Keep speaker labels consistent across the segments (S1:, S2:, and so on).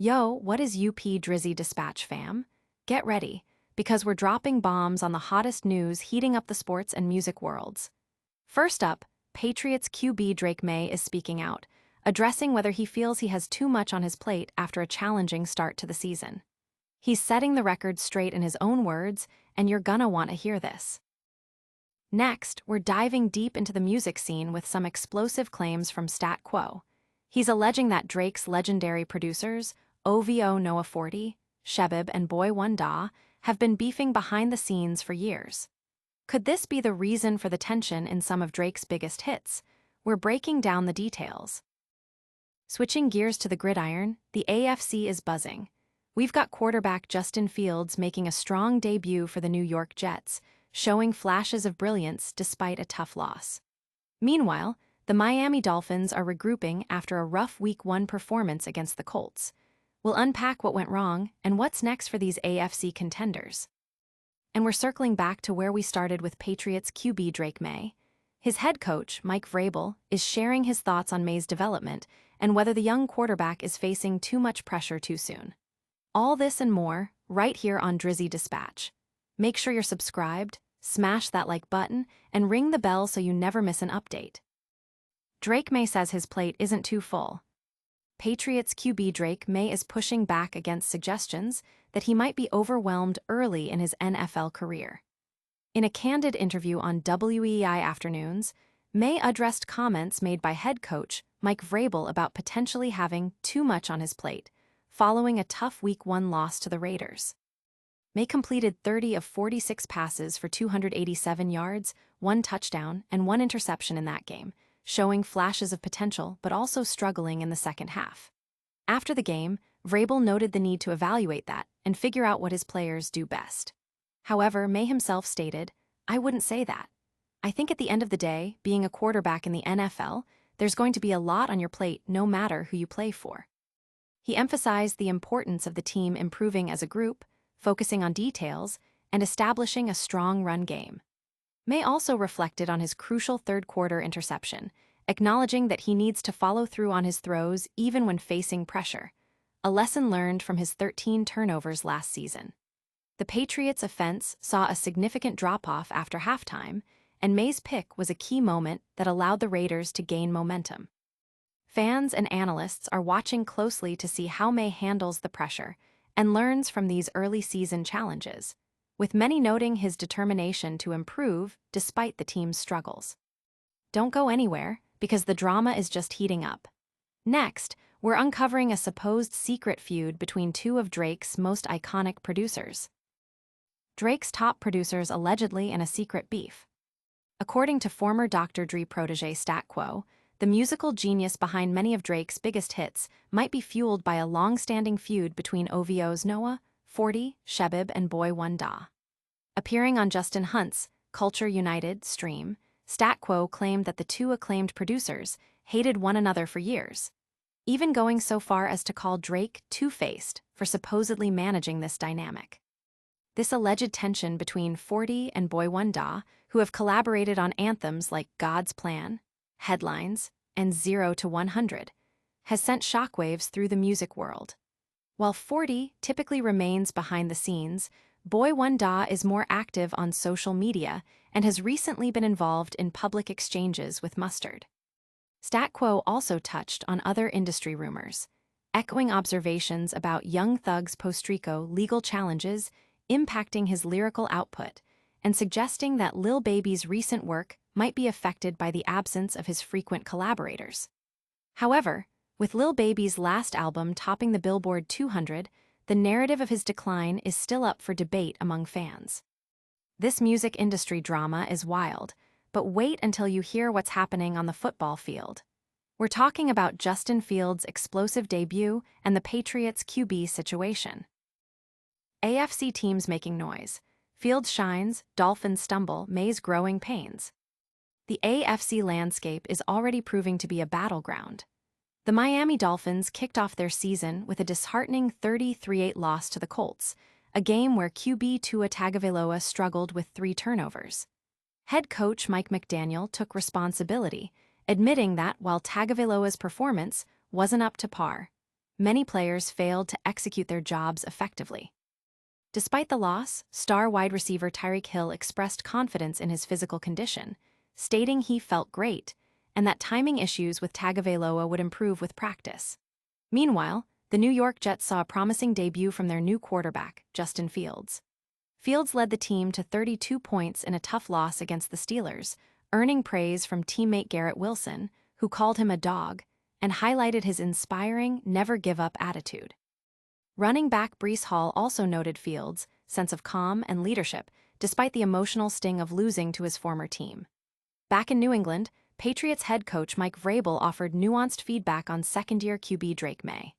S1: Yo, what is UP Drizzy Dispatch, fam? Get ready, because we're dropping bombs on the hottest news heating up the sports and music worlds. First up, Patriots QB Drake Maye is speaking out, addressing whether he feels he has too much on his plate after a challenging start to the season. He's setting the record straight in his own words, and you're gonna want to hear this. Next, we're diving deep into the music scene with some explosive claims from Stat Quo. He's alleging that Drake's legendary producers, OVO Noah 40, Shebib and Boi-1da, have been beefing behind the scenes for years. Could this be the reason for the tension in some of Drake's biggest hits? We're breaking down the details. Switching gears to the gridiron, the AFC is buzzing. We've got quarterback Justin Fields making a strong debut for the New York Jets, showing flashes of brilliance despite a tough loss. Meanwhile, the Miami Dolphins are regrouping after a rough Week 1 performance against the Colts. We'll unpack what went wrong and what's next for these AFC contenders. And we're circling back to where we started with Patriots QB Drake Maye. His head coach, Mike Vrabel, is sharing his thoughts on Maye's development and whether the young quarterback is facing too much pressure too soon. All this and more, right here on Drizzy Dispatch. Make sure you're subscribed, smash that like button, and ring the bell so you never miss an update. Drake Maye says his plate isn't too full. Patriots QB Drake Maye is pushing back against suggestions that he might be overwhelmed early in his NFL career. In a candid interview on WEEI Afternoons, Maye addressed comments made by head coach Mike Vrabel about potentially having too much on his plate, following a tough Week 1 loss to the Raiders. Maye completed 30 of 46 passes for 287 yards, 1 touchdown, and 1 interception in that game, showing flashes of potential but also struggling in the second half. After the game, Vrabel noted the need to evaluate that and figure out what his players do best. However, Maye himself stated, "I wouldn't say that. I think at the end of the day, being a quarterback in the NFL, there's going to be a lot on your plate no matter who you play for." He emphasized the importance of the team improving as a group, focusing on details, and establishing a strong run game. Maye also reflected on his crucial third-quarter interception, acknowledging that he needs to follow through on his throws even when facing pressure, a lesson learned from his 13 turnovers last season. The Patriots' offense saw a significant drop-off after halftime, and Maye's pick was a key moment that allowed the Raiders to gain momentum. Fans and analysts are watching closely to see how Maye handles the pressure and learns from these early-season challenges, with many noting his determination to improve despite the team's struggles. Don't go anywhere, because the drama is just heating up. Next, we're uncovering a supposed secret feud between two of Drake's most iconic producers. Drake's top producers allegedly in a secret beef. According to former Dr. Dre protege Stat Quo, the musical genius behind many of Drake's biggest hits might be fueled by a long-standing feud between OVO's Noah, 40, Shebib and Boi-1da. Appearing on Justin Hunt's Culture United stream, Stat Quo claimed that the two acclaimed producers hated one another for years, even going so far as to call Drake two-faced for supposedly managing this dynamic. This alleged tension between 40 and Boi-1da, who have collaborated on anthems like God's Plan, Headlines, and 0 to 100, has sent shockwaves through the music world. While 40 typically remains behind the scenes, Boi-1da is more active on social media and has recently been involved in public exchanges with Mustard. Stat Quo also touched on other industry rumors, echoing observations about Young Thug's post-Rico legal challenges impacting his lyrical output and suggesting that Lil Baby's recent work might be affected by the absence of his frequent collaborators. However, with Lil Baby's last album topping the Billboard 200, the narrative of his decline is still up for debate among fans. This music industry drama is wild, but wait until you hear what's happening on the football field. We're talking about Justin Fields' explosive debut and the Patriots QB situation. AFC teams making noise. Fields shines, Dolphins stumble, Maye's growing pains. The AFC landscape is already proving to be a battleground. The Miami Dolphins kicked off their season with a disheartening 33-8 loss to the Colts, a game where QB Tua Tagovailoa struggled with 3 turnovers. Head coach Mike McDaniel took responsibility, admitting that while Tagovailoa's performance wasn't up to par, many players failed to execute their jobs effectively. Despite the loss, star wide receiver Tyreek Hill expressed confidence in his physical condition, stating he felt great and that timing issues with Tagovailoa would improve with practice. Meanwhile, the New York Jets saw a promising debut from their new quarterback, Justin Fields. Fields led the team to 32 points in a tough loss against the Steelers, earning praise from teammate Garrett Wilson, who called him a dog, and highlighted his inspiring, never-give-up attitude. Running back Breece Hall also noted Fields' sense of calm and leadership, despite the emotional sting of losing to his former team. Back in New England, Patriots head coach Mike Vrabel offered nuanced feedback on second-year QB Drake Maye.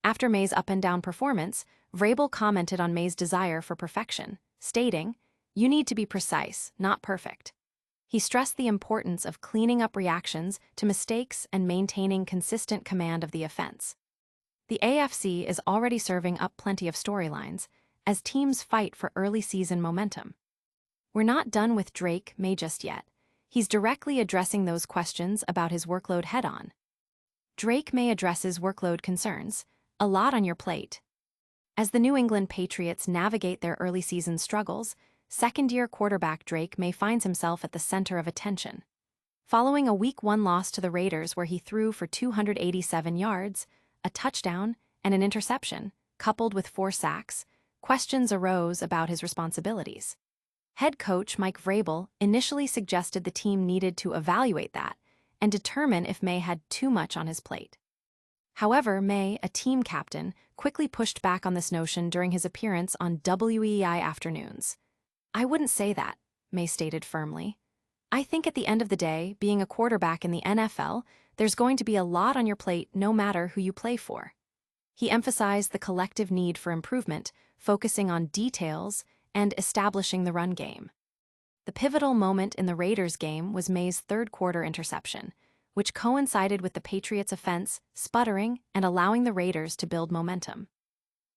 S1: After Maye's up-and-down performance, Vrabel commented on Maye's desire for perfection, stating, "You need to be precise, not perfect." He stressed the importance of cleaning up reactions to mistakes and maintaining consistent command of the offense. The AFC is already serving up plenty of storylines as teams fight for early season momentum. We're not done with Drake Maye just yet. He's directly addressing those questions about his workload head-on. Drake Maye addresses workload concerns. A lot on your plate. As the New England Patriots navigate their early season struggles, second-year quarterback Drake Maye finds himself at the center of attention. Following a Week 1 loss to the Raiders where he threw for 287 yards, a touchdown, and an interception, coupled with 4 sacks, questions arose about his responsibilities. Head coach Mike Vrabel initially suggested the team needed to evaluate that and determine if Maye had too much on his plate. However, Maye, a team captain, quickly pushed back on this notion during his appearance on WEEI Afternoons. "I wouldn't say that," Maye stated firmly. "I think at the end of the day, being a quarterback in the NFL, there's going to be a lot on your plate no matter who you play for." He emphasized the collective need for improvement, focusing on details and establishing the run game. The pivotal moment in the Raiders game was Maye's third-quarter interception, which coincided with the Patriots' offense sputtering and allowing the Raiders to build momentum.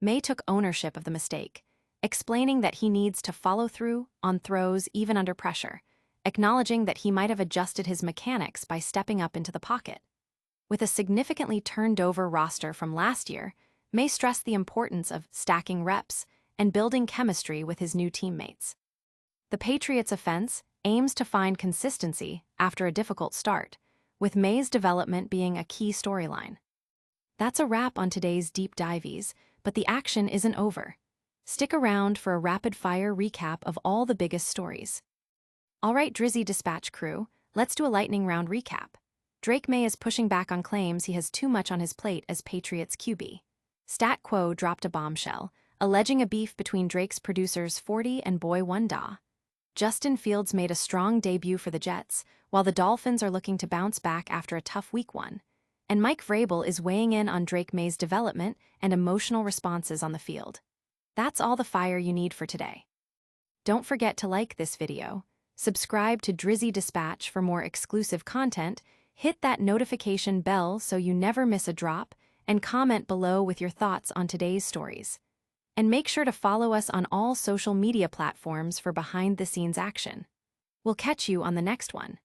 S1: Maye took ownership of the mistake, explaining that he needs to follow through on throws even under pressure, acknowledging that he might have adjusted his mechanics by stepping up into the pocket. With a significantly turned-over roster from last year, Maye stressed the importance of stacking reps and building chemistry with his new teammates. The Patriots' offense aims to find consistency after a difficult start, with Maye's development being a key storyline. That's a wrap on today's Deep Dives, but the action isn't over. Stick around for a rapid-fire recap of all the biggest stories. All right, Drizzy Dispatch crew, let's do a lightning round recap. Drake Maye is pushing back on claims he has too much on his plate as Patriots QB. Stat Quo dropped a bombshell, alleging a beef between Drake's producers Shebib and Boi-1da. Justin Fields made a strong debut for the Jets, while the Dolphins are looking to bounce back after a tough Week 1. And Mike Vrabel is weighing in on Drake Maye's development and emotional responses on the field. That's all the fire you need for today. Don't forget to like this video, subscribe to Drizzy Dispatch for more exclusive content, hit that notification bell so you never miss a drop, and comment below with your thoughts on today's stories. And make sure to follow us on all social media platforms for behind-the-scenes action. We'll catch you on the next one.